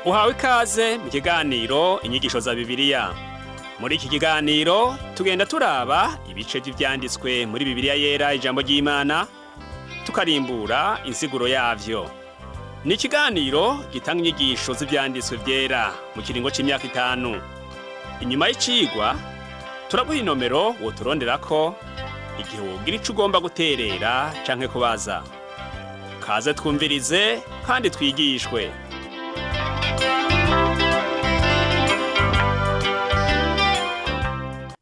Uhawe ikaze mu kiganiro inyigisho za Bibiliya. Muri iki kiganiro tugenda turaba ibice vy'ivyanditswe muri Bibiliya yera ijambo ry'Imana, tukarimbura insiguro yavyo. Ni ikiganiro gitanga inyigisho z'ivyanditswe vyera mu kiringo c'imyaka 5. Inyuma y'icigwa turaguha inomero woturonderako igihe wogira ico ugomba guterera canke kubaza. Kaze twumvirize kandi twigishwe.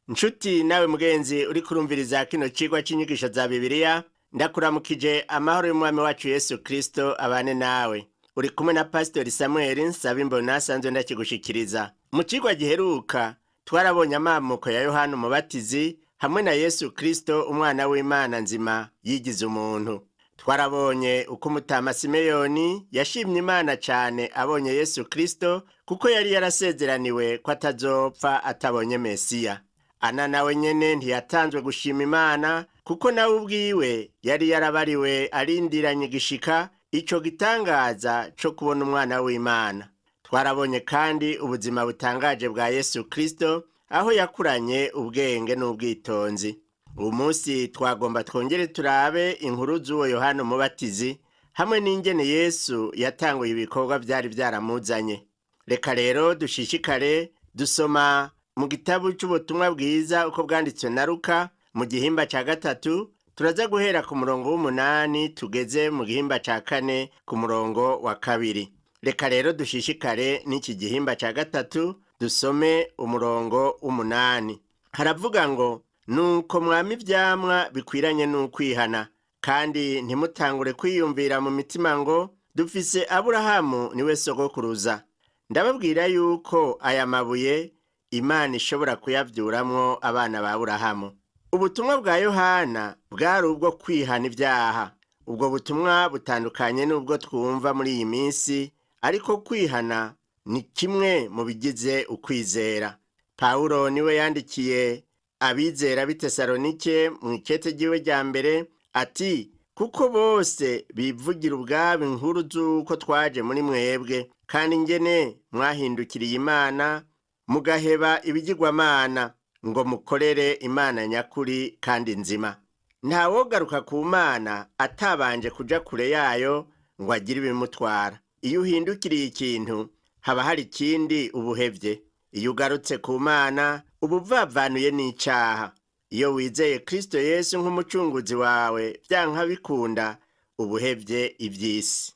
Nshuti nawe mugenzi uri kurumviriza kino cigwa c'inyigisho za Bibiliya, ndakuramukije amahoro y'umwami wacu Yesu Kristo abane nawe. Uri kumwe na Pastor Samuel Nsabimbona asanzwe ndakigushikiriza. Mu cigwa giheruka twarabonye amamuko ya Yohana Umubatizi hamwe na Yesu Kristo umwana w'Imana nzima yigize umuntu. Twarabonye uko Mutama Simeyoni yashimye Imana cane abonye Yesu Kristo kuko yari yarasezeraniwe ko atazopfa atabonye Mesiya. Ana nawe nyene ntiyatanzwe gushima Imana kuko nawe ubwiwe yari yarabariwe arindiranye igishika ico gitangaza co kubona umwana w'Imana. Twarabonye kandi ubuzima butangaje bwa Yesu Kristo aho yakuranye ubwenge n'ubwitonzi. Uyu munsi twagomba twongere turabe inkuru z'uwo Yohana Umubatizi hamwe n'ingene Yesu yatanguye ibikorwa vyari vyaramuzanye. Reka rero dushishikare dusoma mu gitabo c'ubutumwa bwiza uko bwanditswe na Luka mu gihimba ca 3, turaza guhera ku murongo w'8 tugeze mu gihimba ca 4 ku murongo wa 2. Reka rero dushishikare n'iki gihimba ca 3 dusome umurongo w'8. Haravuga ngo, nuko mwami ivyamwa bikwiranye n'ukwihana, kandi ntimutangure kwiyumvira mu mitima ngo dufise Aburahamu niwe sogokuruza. Ndababwira yuko aya mabuye Imana ishobora kuyavyuramwo abana ba Aburahamu. Ubutumwa bwa Yohana bwari ubwo kwihana ivyaha. Ubwo butumwa butandukanye n'ubwo twumva muri iyi minsi, ariko kwihana ni kimwe mu bigize ukwizera. Pawulo niwe yandikiye abizera b'i Tesalonike mu ikete ryiwe rya mbere ati, kuko bose bivugira ubwabo inkuru z'uko twaje muri mwebwe, kandi ingene mwahindukiriye Imana mugaheba ibigirwamana ngo mukorere Imana nyakuri kandi nzima. Ntawogaruka ku Mana atabanje kuja kure yayo ngo agire ibimutwara. Iyo uhindukiriye ikintu haba hari ikindi ubuhevye. Iyo ugarutse ku Mana uba uvavanuye n'icaha. Iyo wizeye Kristo Yesu nk'umucunguzi wawe vyanka bikunda ubuhevye ivy'isi.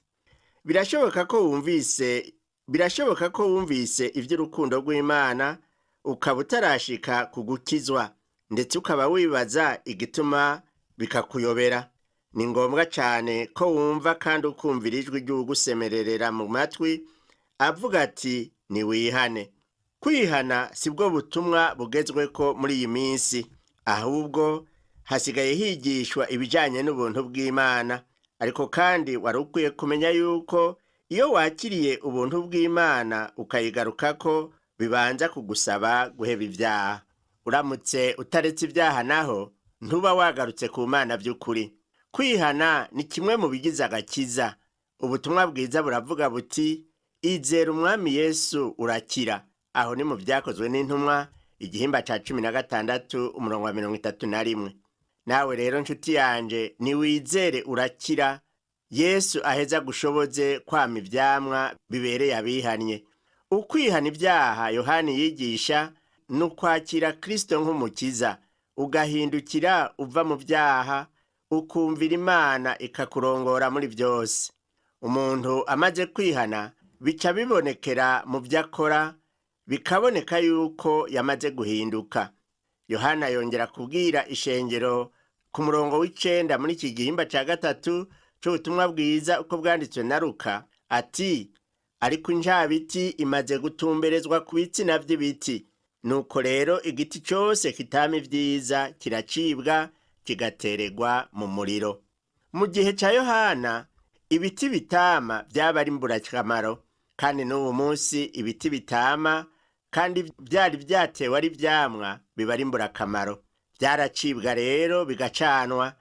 Birashoboka ko wumvise ivy'urukundo rw'Imana ukaba utarashika kugukizwa, ndetse ukaba wibaza igituma bikakuyobera. Ni ngombwa cane ko wumva kandi ukumvira ijwi ry'ugusemererera mu matwi avuga ati niwihane. Kwihana sibwo butumwa bugezweko muri iyi minsi, ahubwo hasigaye higishwa ibijanye n'ubuntu bw'Imana. Ariko kandi wari ukwiye kumenya yuko iyo wakiriye ubuntu bw'Imana ukayigarukako bibanza kugusaba guheba ivyaha. Uramutse utaretse ivyaha naho ntuba wagarutse ku Mana vy'ukuri. Kwihana ni kimwe mu bigize agakiza. Ubutumwa bwiza buravuga buti, izera umwami Yesu urakira. Aho ni mu Vyakozwe n'Intumwa igihimba ca 16 umurongo wa 31. Nawe rero nshuti yanje niwizere urakira, Yesu aheza gushoboze kwama ivyamwa bibereye abihanye. Ukwihana ivyaha Yohana yigisha n'ukwakira Kristo nk'umukiza, ugahindukira uva mu vyaha, ukumvira Imana ikakurongora muri vyose. Umuntu amaze kwihana bica bibonekera mu vyakora, bikaboneka yuko yamaze guhinduka. Yohana yongera kubwira ishengero ku murongo w'9 muri iki gihimba ca 3 c'ubutumwa bwiza uko bwanditswe na Luka ati, ariko injabiti imaze gutumberezwa ku bitsina vy'ibiti. Nuko rero igiti cose kitama ivyiza kiracibwa kigateregwa mu muriro. Mu gihe ca Yohana ibiti bitama vyaba ari mburakamaro, kandi n'ubu munsi ibiti bitama kandi vyari vyatewe ari vyamwa biba ari mburakamaro. Vyaracibwa rero bigacanwa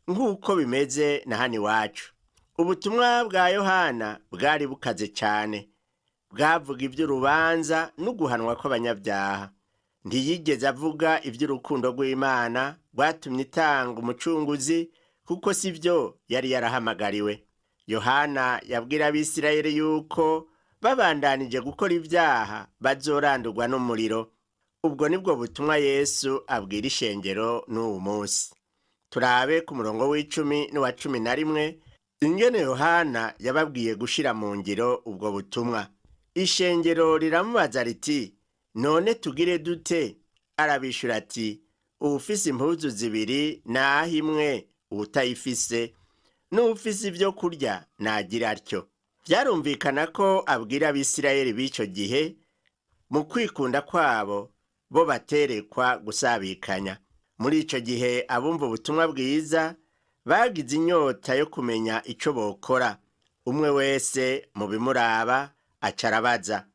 nk'uko bimeze na hano iwacu. Ubutumwa bwa Yohana bwari bukaze cane. bwavuga iby'urubanza n'uguhanwa kw'abanyabyaha. Ntiyigeze avuga iby'urukundo rw'Imana rwatumye itanga umucunguzi, kuko si byo yari yarahamagariwe. Yohana yabwira Abisirayeli yuko babandanije gukora ibyaha bazorandurwa n'umuriro. Ubwo nibwo butumwa Yesu abwira ishengero n'uwu munsi. Turabe ku murongo w'10 n'uwa 11 ingene Yohana yababwiye gushira mu ngiro ubwo butumwa. Ishengero riramubaza riti, none tugire dute? Arabishura ati, uwufise impuzu zibiri naha imwe uwutayifise, n'uwufise ibyo kurya nagira atyo. Byarumvikana ko abwira Abisirayeli b'ico gihe mu kwikunda kwabo bo baterekwa gusabikanya. Muri ico gihe abumva ubutumwa bwiza bagize inyota yo kumenya ico bokora. Umwe wese mu bimuraba acarabaza.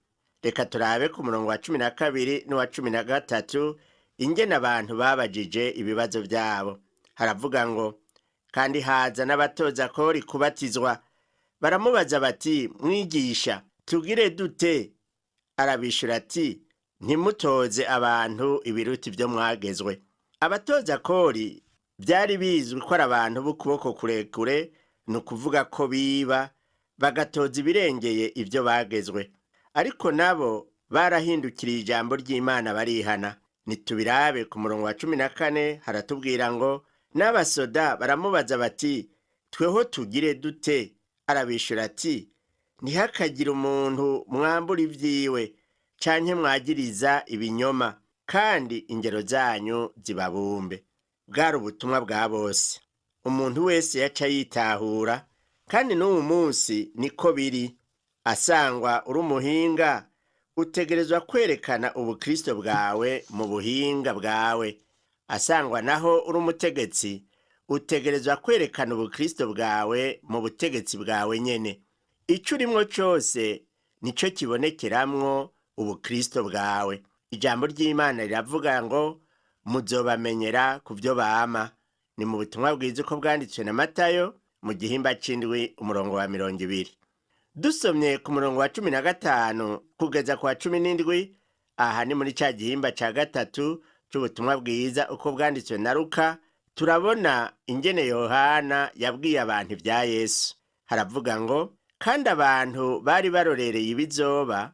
Reka turabe ku murongo wa 12 n'uwa 13 ingene abantu babajije ibibazo byabo. Haravuga ngo, kandi haza n'abatoza kori kubatizwa. Baramubaza bati, mwigisha, tugire dute? Arabishura ati, ntimutoze abantu ibiruti byo mwagezwe. Abatoza kori byari bizwi ko ari abantu b'ukuboko kurekure, ni ukuvuga ko biba bagatoza ibirengeye ibyo bagezwe. Ariko nabo barahindukiriye ijambo ry'Imana barihana. Nitubirabe ku murongo wa 14 haratubwira ngo, n'abasoda baramubaza bati, tweho tugire dute? Arabishura ati, ntihakagire umuntu mwambura ivyiwe canke mwagiriza ibinyoma, kandi ingero zanyu zibabumbe. Bwari ubutumwa bwa bose. Umuntu wese yaca yitahura, kandi n'uwu munsi niko biri. Asangwa uri umuhinga, utegerezwa kwerekana ubukristo bwawe mu buhinga bwawe. Asangwa naho uri umutegetsi, utegerezwa kwerekana ubukristo bwawe mu butegetsi bwawe nyene. Ico urimwo cose nico kibonekeramwo ubukristo bwawe. Ijambo ry'Imana riravuga ngo, muzobamenyera ku byo bama. Ni mu butumwa bwiza uko bwanditswe na Matayo mu gihimba c'indwi umurongo wa 20. Dusomye ku murongo wa 15 kugeza ku wa 17, aha ni muri ca gihimba ca gatatu c'ubutumwa bwiza uko bwanditswe na Luka, turabona ingene Yohana yabwiye abantu ibya Yesu. Haravuga ngo, kandi abantu bari barorereye ibizoba,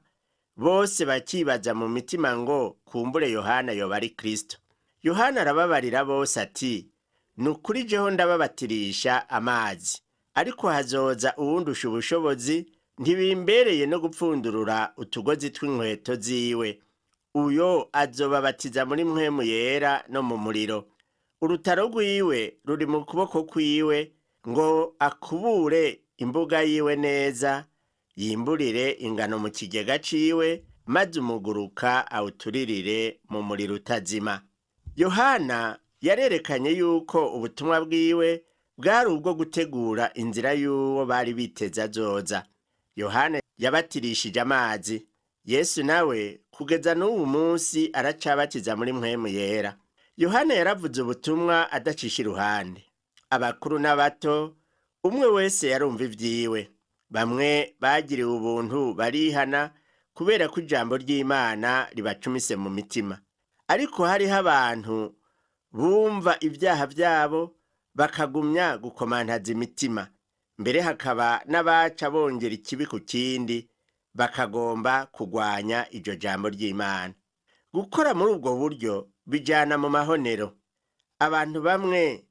bose bakibaza mu mitima ngo kumbure Yohana yoba ari Kristo. Yohana arababarira bose ati, nukuri jeho ndababatirisha amazi, ariko hazoza uwundusha ubushobozi, ntibimbereye no gupfundurura utugozi tw'inkweto ziwe. Uyo azobabatiza muri mpwemu yera no mu muriro. Urutaro rwiwe ruri mu kuboko kwiwe, ngo akubure imbuga yiwe neza, yimburire ingano mu kigega ciwe, maze umuguruka awuturirire mu muriro utazima. Yohana yarerekanye yuko ubutumwa bwiwe bwari ubwo gutegura inzira y'uwo bari biteze azoza. Yohana yabatirishije amazi. Yesu nawe kugeza n'ubu munsi aracabatiza muri mpwemu yera. Yohana yaravuze ubutumwa adacisha iruhande. Abakuru n'abato, umwe wese yarumva ivyiwe. Bamwe bagiriwe ubuntu barihana kubera ko ijambo ry'Imana ribacumise mu mitima. Ariko hariho abantu bumva ibyaha byabo bakagumya gukomantaza imitima. Mbere hakaba n'abaca bongera ikibi ku kindi, bakagomba kugwanya iryo jambo ry'Imana. Gukora muri ubwo buryo bijana mu mahonero. Abantu bamwe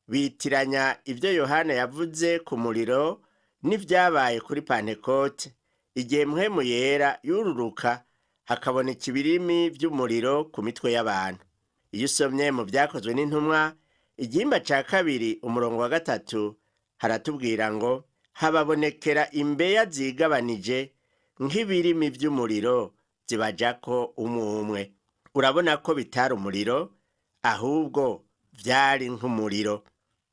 bitiranya ibyo Yohana yavuze ku muriro n'ivyabaye kuri Pentekote, igihe mpwemu yera yururuka hakaboneka ibirimi vy'umuriro ku mitwe y'abantu. Iyo usomye mu Vyakozwe n'Intumwa igihimba ca 2 umurongo wa 3 haratubwira ngo, hababonekera imbeya zigabanije nk'ibirimi vy'umuriro zibajako umwe. Urabona ko bitari umuriro, ahubwo vyari nk'umuriro.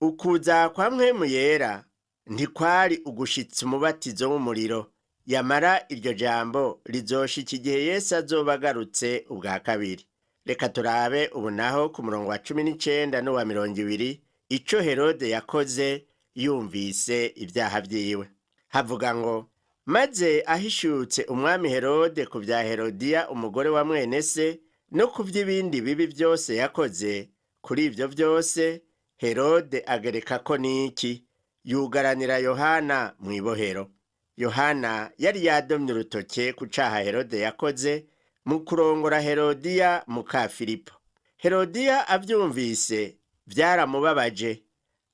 Ukuza kwa mpwemu yera ntikwari ugushitsa umubatizo w'umuriro. Yamara iryo jambo rizoshika igihe Yesu azoba agarutse ubwa kabiri. Reka turabe ubu naho ku murongo wa 19 n'uwa 20 ico Herode yakoze yumvise ibyaha vyiwe. Havuga ngo, maze ahishutse umwami Herode ku bya Herodiya umugore wa mwene se no ku by'ibindi bibi byose yakoze. Kuri ibyo byose Herode agerekako n'iki? Yugaranira Yohana mu ibohero. Yohana yari yadomye urutoke ku caha Herode yakoze mu kurongora Herodiya muka Filipo. Herodiya avyumvise vyaramubabaje,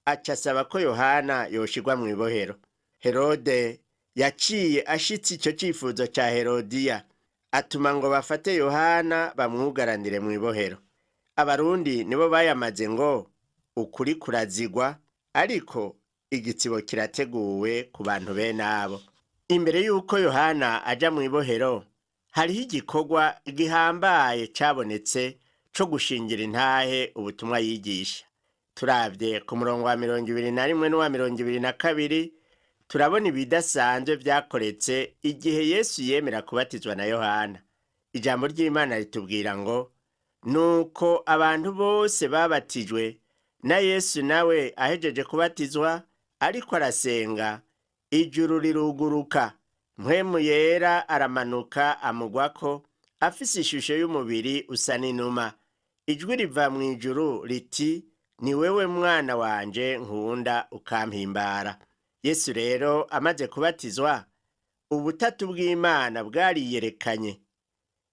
aca asaba ko Yohana yoshirwa mu ibohero. Herode yaciye ashitse ico cifuzo ca Herodiya, atuma ngo bafate Yohana bamwugaranire mu ibohero. Abarundi nibo bayamaze ngo ukuri kurazigwa, ariko igitsibo kirateguwe ku bantu bene abo. Imbere yuko Yohana aja mu ibohero, hariho igikorwa gihambaye cabonetse co gushingira intahe ubutumwa yigisha. Turavye ku murongo wa 21 n'uwa 22, turabona ibidasanzwe vyakoretse igihe Yesu yemera kubatizwa na Yohana. Ijambo ry'Imana ritubwira ngo nuko abantu bose babatijwe na Yesu nawe ahejeje kubatizwa ariko arasenga, ijuru riruguruka, mpwemu yera aramanuka amugwako afise ishusho y'umubiri usa n'inuma. Ijwi riva mu ijuru riti, ni wewe mwana wanje nkunda ukampimbara. Yesu rero amaze kubatizwa, ubutatu bw'Imana bwariyerekanye.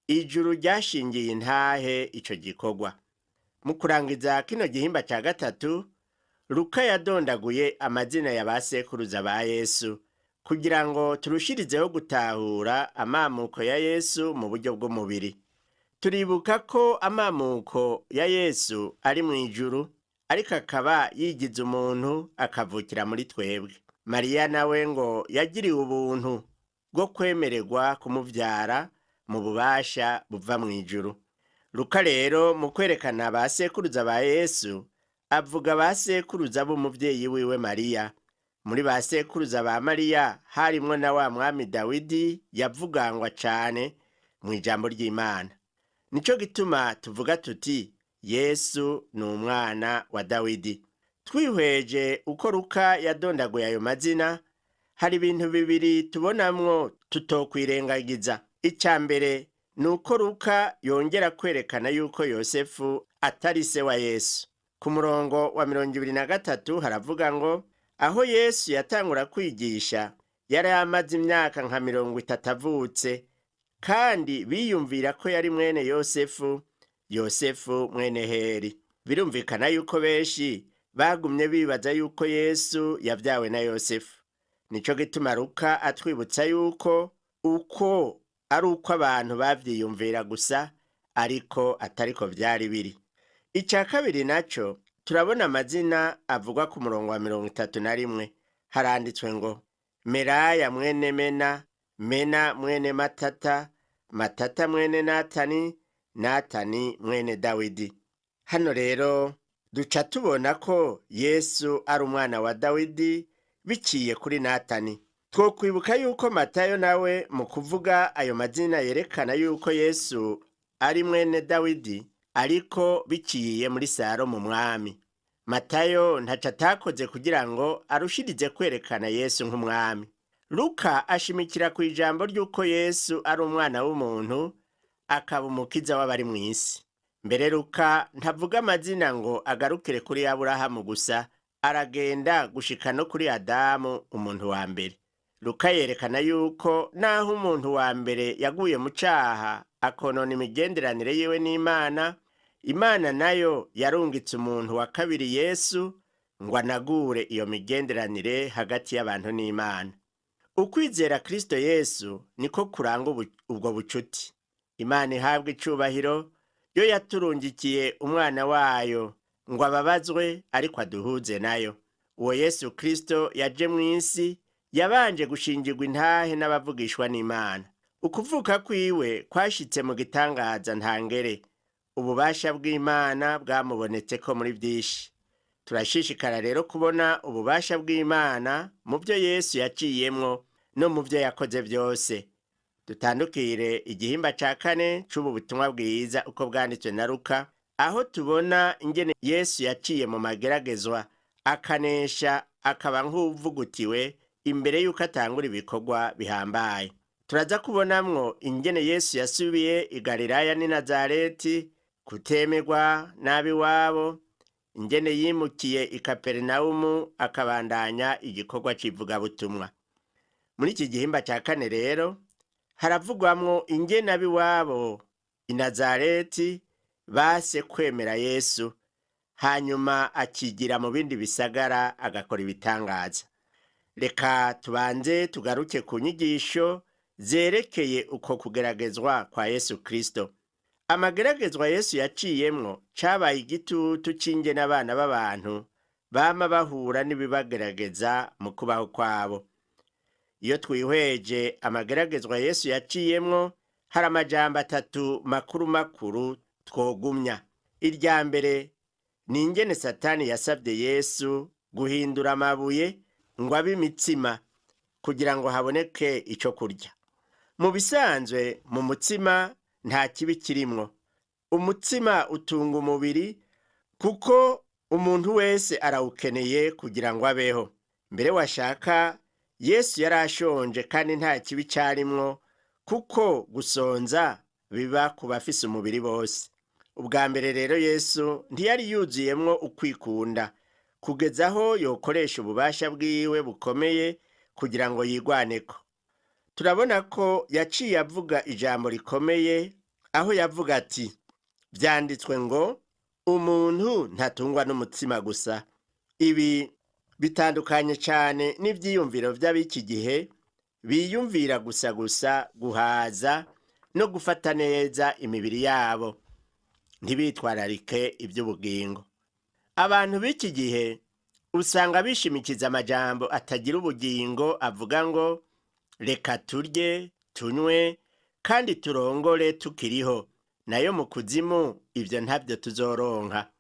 Ijuru ryashingiye intahe ico gikorwa. Mu kurangiza kino gihimba ca gatatu, Luka yadondaguye amazina ya basekuruza ba Yesu kugira ngo turushirizeho gutahura amamuko ya Yesu mu buryo bw'umubiri. Turibuka ko amamuko ya Yesu ari mu ijuru, ariko akaba yigize umuntu akavukira muri twebwe. Mariya nawe ngo yagiriwe ubuntu bwo kwemererwa kumuvyara mu bubasha buva mu ijuru. Luka rero mu kwerekana basekuruza ba Yesu avuga basekuruza b'umuvyeyi wiwe Mariya. Muri basekuruza ba Mariya harimwo na wa mwami Dawidi yavugangwa cane mu ijambo ry'Imana. Nico gituma tuvuga tuti Yesu ni umwana wa Dawidi. Twihweje uko Luka yadondaguye ayo mazina, hari ibintu bibiri tubonamwo tutokwirengagiza. Ica mbere nuko Luka yongera kwerekana yuko Yosefu atari se wa Yesu. Ku murongo wa 23 haravuga ngo aho Yesu yatangura kwigisha yari amaze imyaka nka 30 avutse, kandi biyumvira ko yari mwene Yosefu, Yosefu mwene Heri. Birumvikana yuko benshi bagumye bibaza yuko Yesu yavyawe na Yosefu. Nico gituma Luka atwibutsa yuko uko ari uko abantu bavyiyumvira gusa, ariko atariko vyari biri. Ica kabiri naco turabona amazina avugwa ku murongo wa 31. Haranditswe ngo Meraya mwene Mena, Mena mwene Matata, Matata mwene Natani, Natani mwene Dawidi. Hano rero duca tubona ko Yesu ari umwana wa Dawidi biciye kuri Natani. Twokwibuka yuko Matayo nawe mu kuvuga ayo mazina yerekana yuko Yesu ari mwene Dawidi, ariko biciye muri Salomo mwami. Matayo ntaca atakoze kugira ngo arushirize kwerekana Yesu nk'umwami. Luka ashimikira ku ijambo ry'uko Yesu ari umwana w'umuntu, akaba umukiza w'abari mu isi. Mbere Luka ntavuga amazina ngo agarukire kuri Aburahamu gusa, aragenda gushika no kuri Adamu umuntu wa mbere. Luka yerekana yuko naho umuntu wa mbere yaguye mu caha akonona imigenderanire yiwe n'Imana, Imana nayo yarungitse umuntu wa kabiri Yesu ngo anagure iyo migenderanire hagati y'abantu n'Imana. Ukwizera Kristo Yesu niko kuranga ubwo bucuti. Imana ihabwe icubahiro, yo yaturungikiye umwana wayo ngo ababazwe ariko aduhuze nayo. Uwo Yesu Kristo yaje mu isi, yabanje gushingirwa intahe n'abavugishwa n'Imana. Ukuvuka kwiwe kwashitse mu gitangaza ntangere. Ububasha bw'Imana bwamubonetse ko muri byinshi. Turashishikara rero kubona ububasha bw'Imana mu byo Yesu yaciyemwo no mu byo yakoze byose. Dutandukire igihimba ca 4 c'ubu butumwa bwiza uko bwanditswe na Luka, aho tubona ingene Yesu yaciye mu mageragezwa akanesha, akaba nk'uvugutiwe imbere y'uko atangura ibikorwa bihambaye. Turaza kubonamwo ingene Yesu yasubiye i Galilaya n'i Nazareti, kutemerwa n'ab'iwabo, ingene yimukiye i Kaperinaumu akabandanya igikorwa c'ivugabutumwa. Muri iki gihimba ca kane rero haravugwamwo ingene ab'iwabo i Nazareti base kwemera Yesu, hanyuma akigira mu bindi bisagara agakora ibitangaza. Reka tubanze tugaruke ku nyigisho zerekeye uko kugeragezwa kwa Yesu Kristo. Amageragezwa Yesu yaciyemwo cabaye igitutu c'ingene abana b'abantu bama bahura n'ibibagerageza mu kubaho kwabo. Iyo twihweje amageragezwa Yesu yaciyemwo, hari amajambo atatu makuru makuru twogumya. Irya mbere ni ingene Satani yasavye Yesu guhindura amabuye ngo abe imitsima kugira ngo haboneke ico kurya. Mu bisanzwe mu mutsima nta kibi kirimwo. Umutsima utunga umubiri kuko umuntu wese arawukeneye kugira ngo abeho. Mbere washaka Yesu yarashonje kandi nta kibi carimwo, kuko gusonza biba ku bafise umubiri bose. Ubwa mbere rero Yesu ntiyari yuzuyemwo ukwikunda kugeza aho yokoresha ububasha bwiwe bukomeye kugira ngo yigwaneko. Turabona ko yaciye avuga ijambo rikomeye aho yavuga ati, vyanditswe ngo umuntu ntatungwa n'umutsima gusa. Ibi bitandukanye cane n'ivyiyumviro vy'abiki gihe biyumvira gusa guhaza no gufata neza imibiri yabo, ntibitwararike ivy'ubugingo. Abantu b'iki gihe usanga bishimikiza amajambo atagira ubugingo avuga ngo reka turye, tunywe, kandi turongore tukiriho, nayo mu kuzimu ivyo ntavyo tuzoronka.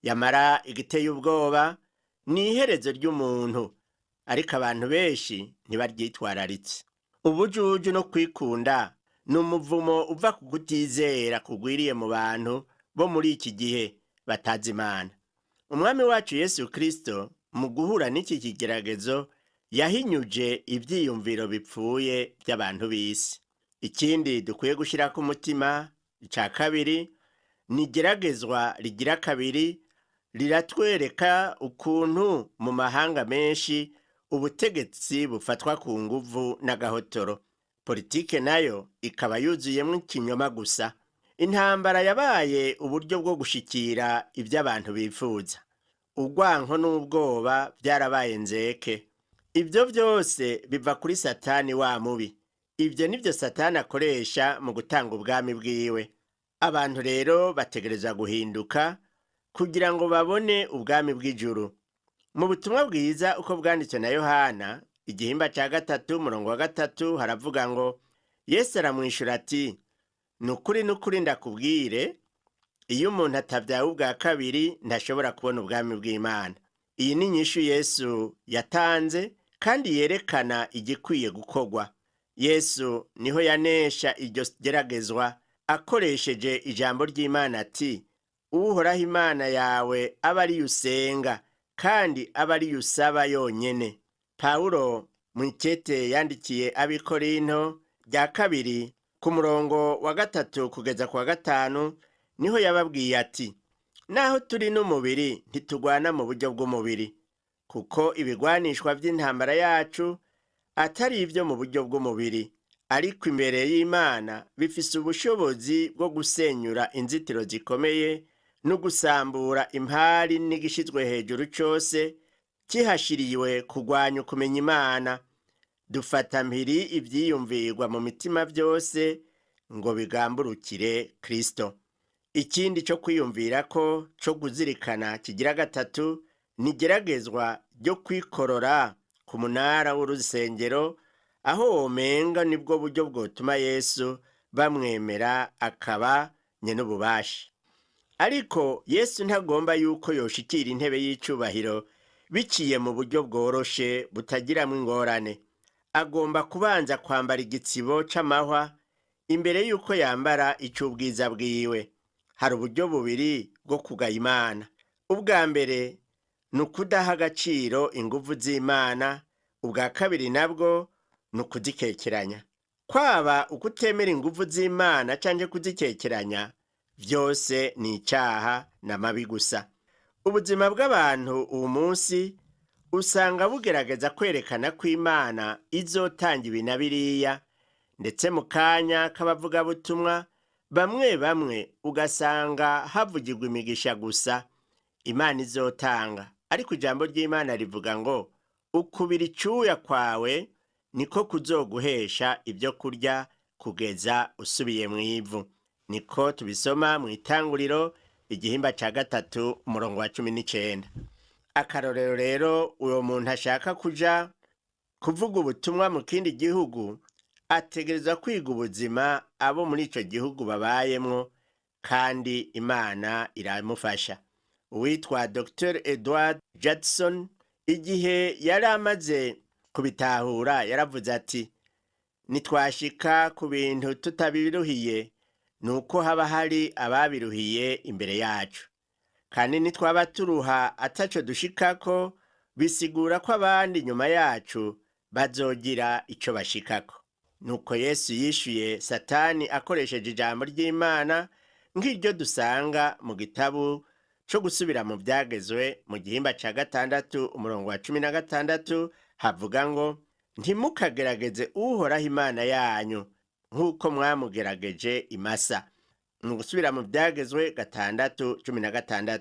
Yamara igiteye ubwoba ni iherezo ry'umuntu, ariko abantu benshi ntibaryitwararitse. Ubujuju no kwikunda ni umuvumo uva ku kutizera kugwiriye mu bantu bo muri iki gihe batazi Imana. Umwami wacu Yesu Kristo mu guhura n'iki kigeragezo yahinyuje ivyiyumviro bipfuye by'abantu b'isi. Ikindi dukwiye gushira ku mutima, ica kabiri, ni igeragezwa rigira kabiri riratwereka ukuntu mu mahanga menshi ubutegetsi bufatwa ku nguvu n'agahotoro. Politike nayo ikaba yuzuyemwo ikinyoma gusa. Intambara yabaye uburyo bwo gushikira ivyo abantu bifuza. Urwanko n'ubwoba byarabaye nzeke. Ivyo vyose biva kuri Satani wa mubi. Ivyo nivyo Satani akoresha mu gutanga ubwami bwiwe. Abantu rero bategereza guhinduka kugira ngo babone ubwami bw'ijuru. Mu butumwa bwiza uko bwanditswe na Yohana, igihimba ca 3 umurongo wa 3 haravuga ngo, Yesu aramwishura ati, nukuri ndakubwire, iyo umuntu atavyawe ubwa kabiri ntashobora kubona ubwami bw'Imana. Iyi ni inyishu Yesu yatanze kandi yerekana igikwiye gukorwa. Yesu niho yanesha iryo geragezwa akoresheje ijambo ry'Imana ati, Uhoraho Imana yawe aba ari usenga kandi aba ari usaba yonyene. Pawulo mu ikete yandikiye ab'Ikorinto rya 2 ku murongo wa 3 kugeza ku wa 5 niho yababwiye ati, naho turi n'umubiri ntitugwana mu buryo bw'umubiri, kuko ibigwanishwa vy'intambara yacu atari ivyo mu buryo bw'umubiri, ariko imbere y'Imana bifise ubushobozi bwo gusenyura inzitiro zikomeye no gusambura impari n'igishizwe hejuru cose kihashiriwe kugwanya kumenya Imana. Dufata mpiri ivyiyumvirwa mu mitima vyose ngo bigamburukire Kristo. Ikindi cyo kwiyumvira ko cyo kuzirikana kigira 3 ni geragezwa ryo kwikorora ku munara w'urusengero, aho womenga nibwo buryo bwotuma Yesu bamwemera akaba nyene ububasha. Ariko Yesu ntagomba yuko yoshikira intebe y'icubahiro biciye mu buryo bworoshe butagiramwo ingorane. Agomba kubanza kwambara igitsibo c'amahwa imbere yuko yambara ic'ubwiza bwiwe. Hari uburyo bubiri bwo kugaya Imana. Ubwa mbere ni ukudaha agaciro inguvu z'Imana, ubwa kabiri nabwo ni ukuzikekeranya. Kwaba ukutemera inguvu z'Imana canke kuzikekeranya, vyose ni icaha n'amabi gusa. Ubuzima bw'abantu uwu munsi usanga bugerageza kwerekana ko Imana izotanga ibi na biriya, ndetse mu kanya k'abavugabutumwa bamwe ugasanga havugirwa imigisha gusa Imana izotanga, ariko ijambo ry'Imana rivuga ngo ukubira icuya kwawe niko kuzoguhesha ibyo kurya kugeza usubiye mu ivu. Niko tubisoma mu Itanguriro igihimba ca 3 umurongo wa 19. Akarorero rero, uwo muntu ashaka kuja kuvuga ubutumwa mu kindi gihugu ategerezwa kwiga ubuzima abo muri ico gihugu babayemwo, kandi Imana iramufasha. Uwitwa Dr. Edward Judson igihe yari amaze kubitahura yaravuze ati, nitwashika ku bintu tutabiruhiye nuko haba hari ababiruhiye imbere yacu, kandi nitwaba turuha ataco dushikako bisigura ko abandi nyuma yacu bazogira ico bashikako. Nuko Yesu yishuye Satani akoresheje ijambo ry'Imana nk'iryo dusanga mu gitabu co gusubira mu Vyagezwe mu gihimba ca 6 umurongo wa 16, havuga ngo ntimukagerageze Uhoraho Imana yanyu nk'uko mwamugerageje imasa. Mu gusubira mu Vyagezwe 6:16.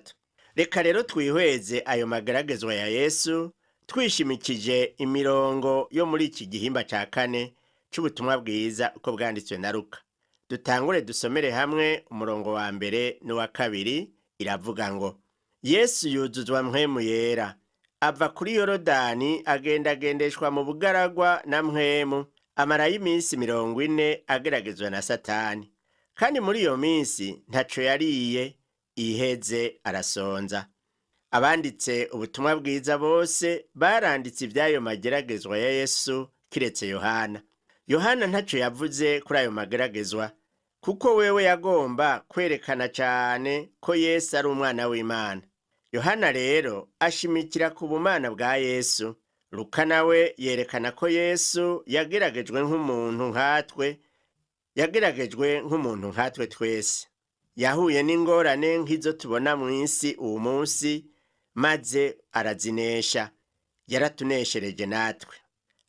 Reka rero twihweze ayo mageragezwa ya Yesu twishimikije imirongo yo muri iki gihimba ca 4 c'ubutumwa bwiza uko bwanditswe na Luka. Dutangure dusomere hamwe umurongo wa 1 n'uwa 2. Iravuga ngo Yesu yuzuzwa mpwemu yera, ava kuri Yorodani agendeshwa mu bugaragwa na mpwemu, amarayo iminsi 40 ageragezwa na Satani. Kandi muri iyo minsi ntaco yariye, iheze arasonza. Abanditse ubutumwa bwiza bose baranditse ivy'ayo mageragezwa ya Yesu kiretse Yohana. Yohana ntaco yavuze kuri ayo mageragezwa, kuko wewe yagomba kwerekana cane ko Yesu ari umwana w'Imana. Yohana rero ashimikira ku bumana bwa Yesu. Luka nawe yerekana ko Yesu yageragejwe nk'umuntu nkatwe twese. Yahuye n'ingorane nk'izo tubona mu isi uwu munsi, maze arazinesha. Yaratuneshereje natwe.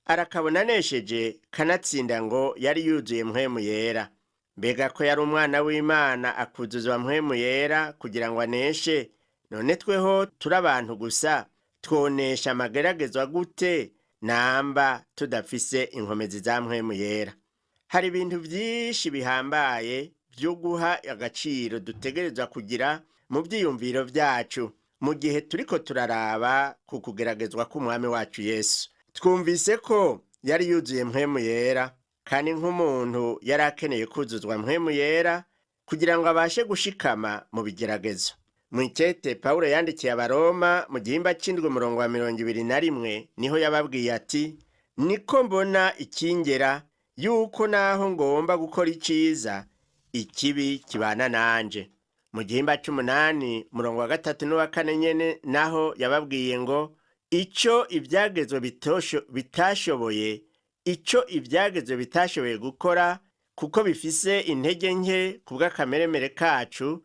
Arakabona anesheje kanatsinda ngo yari yuzuye mpwemu yera. Mbega ko yari umwana w'Imana akuzuzwa mpwemu yera kugira ngo aneshe, none tweho turi abantu gusa twonesha amageragezwa gute namba tudafise inkomezi za mpwemu yera? Hari ibintu vyinshi bihambaye vyo guha agaciro dutegerezwa kugira mu vyiyumviro vyacu mu gihe turiko turaraba ku kugeragezwa k'umwami wacu Yesu. Twumvise ko yari yuzuye mpwemu yera, kandi nk'umuntu yari akeneye kuzuzwa mpwemu yera kugira ngo abashe gushikama mu bigeragezo. Mu ikete Pawulo yandikiye Abaroma mu gihimba c'indwi umurongo wa 21 niho yababwiye ati, niko mbona ikingera yuko naho ngomba gukora iciza ikibi kibana nanje. Mu gihimba c'8 umurongo wa 3 n'uwa 4 nyene naho yababwiye ngo ico ivyagezwe bitashoboye gukora kuko bifise intege nke kubw'akameremere kacu,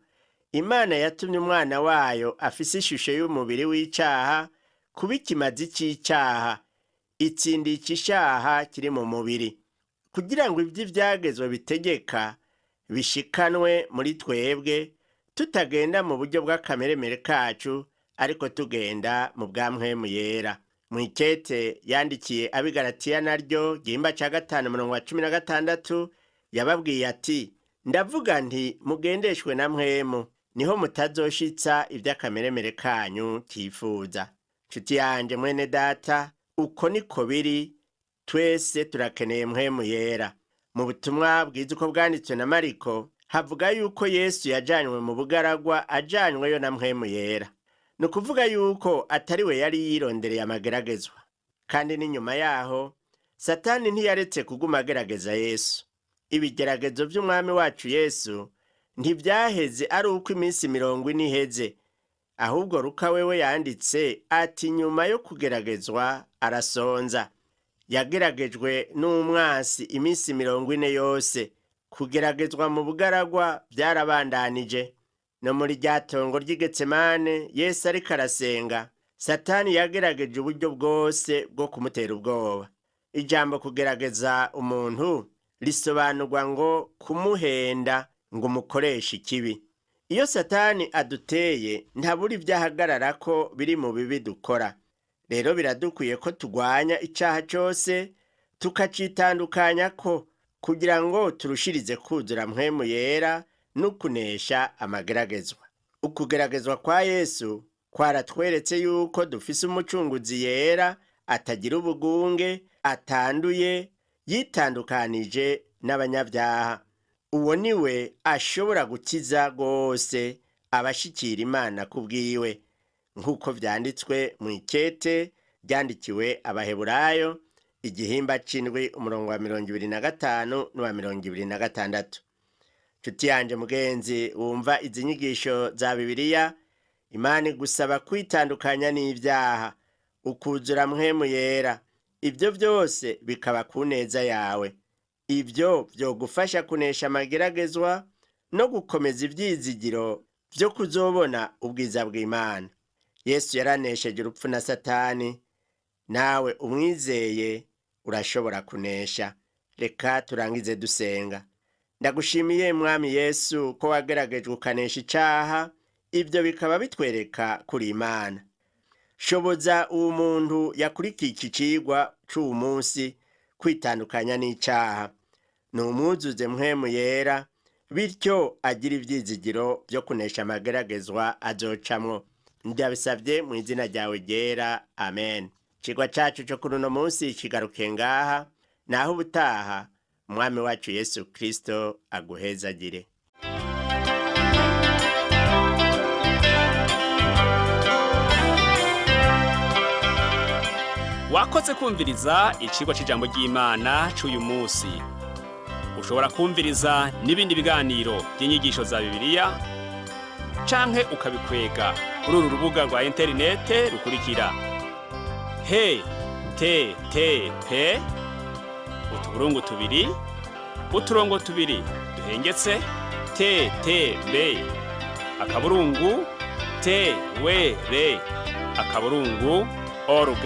Imana yatumye umwana wayo afise ishusho y'umubiri w'icaha kuba ikimazi c'icaha, itsindisha icaha kiri mu mubiri, kugira ngo ivy'ivyagezwe bitegeka bishikanwe muri twebwe, tutagenda mu buryo bw'akameremere kacu, ariko tugenda mu bwa mpwemu yera. Mu ikete yandikiye Abigalatiya naryo gihimba ca 5 umurongo wa 16 yababwiye ati, ndavuga nti mugendeshwe na mpwemu, niho mutazoshitsa ivy'akameremere kanyu kifuza. Nshuti yanje mwene data, uko niko biri, twese turakeneye mpwemu yera. Mu butumwa bwiza uko bwanditswe na Mariko havuga yuko Yesu yajanywe mu bugaragwa ajanyweyo na mpwemu yera. Ni ukuvuga yuko atari we yari yirondereye amageragezwa, kandi n'inyuma yaho Satani ntiyaretse kuguma agerageza Yesu. Ibigeragezo vy'umwami wacu Yesu ntivyaheze ari uko iminsi 40 iheze, ahubwo Luka wewe yanditse ati nyuma yo kugeragezwa arasonza. yageragejwe n'umwasi iminsi 40 yose. Kugeragezwa mu bugaragwa byarabandanije. No muri rya tongo ry'Igetsemane Yesu ariko arasenga, Satani yagerageje uburyo bwose bwo kumutera ubwoba. Ijambo kugerageza umuntu risobanurwa ngo kumuhenda ngo umukoreshe ikibi. Iyo Satani aduteye ntaburi byahagarara ko biri mu bibi dukora. Rero biradukwiye ko tugwanya icaha cyose tukacitandukanya ko kugira ngo turushirize kuzura mpwemu yera no kunesha amageragezwa. Ukugeragezwa kwa Yesu kwaratweretse yuko dufise umucunguzi yera, atagira ubugunge, atanduye, yitandukanije n'abanyabyaha. Uwo niwe ashobora gukiza gose abashikira Imana kubwiwe, nk'uko vyanditswe mu ikete ryandikiwe Abaheburayo igihimba c'indwi umurongo wa 25 n'uwa 26. Nshuti yanje mugenzi wumva izi nyigisho za Bibiliya, Imana igusaba kwitandukanya n'ivyaha, ukuzura mpwemu yera. Ibyo byose bikaba ku neza yawe. Ibyo vyogufasha kunesha amageragezwa no gukomeza ivyizigiro vyo kuzobona ubwiza bw'Imana. Yesu yaranesheje urupfu na Satani, nawe umwizeye urashobora kunesha. Reka turangize dusenga. Ndagushimiye Mwami Yesu ko wageragejwe ukanesha icaha, ibyo bikaba bitwereka kuri Imana. Shoboza uwo muntu yakurikiye iki cigwa c'uwu munsi kwitandukanya n'icaha, numwuzuze mpwemu yera, bityo agira ivyizigiro vyo kunesha amageragezwa azocamwo. Ndabisavye mu izina ryawe ryera, amen. Cigwa cacu co kuri uno munsi kigaruke ngaha, naho ubutaha Umwami wacu Yesu Kristo aguhezagire. Wakoze kumviriza icigwa c'ijambo ry'Imana c'uyu munsi. Ushobora kumviriza n'ibindi biganiro by'inyigisho za Bibiliya canke ukabikwega kuri uru rubuga rwa interinete rukurikira: http utuburungu tubiri uturongo tubiri duhengetse ttb akaburungu twr org.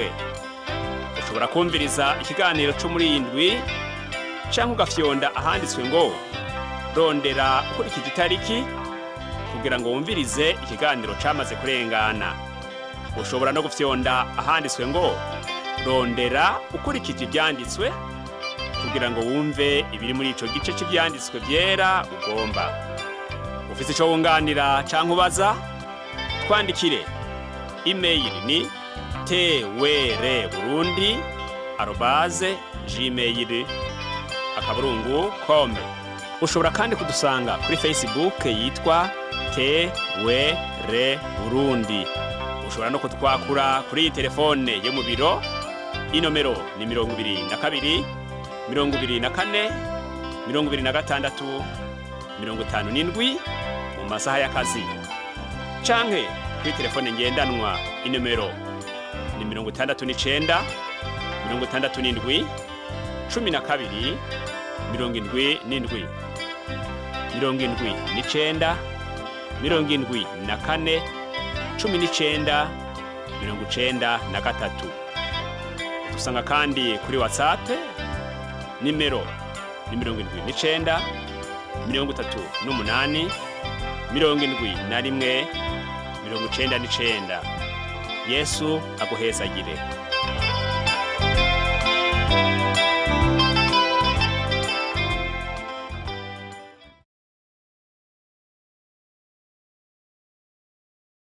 Ushobora kumviriza ikiganiro cyo muri indwi canke ugafyonda ahanditswe ngo rondera ukurikije itariki kugira ngo wumvirize ikiganiro camaze kurengana. Ushobora no gufyonda ahanditswe ngo rondera ukurikije ibyanditswe kugira ngo wumve ibiri muri ico gice cy'ibyanditswe byera ugomba. Ufise ico wunganira canke ubaza, twandikire. Email ni twr@gmail.com. Ushobora kandi kudusanga kuri Facebook yitwa TWR Burundi. Ushobora no kutwakura kuri telefone yo mu biro, inomero ni 22 24 26 57 mu masaha y'akazi, canke kuri telefone ngendanwa, inomero ni 69 67 12 77 79 74 19 93. Dusanga kandi kuri WhatsApp, nimero ni 79 38 71 99. Yesu aguhezagire.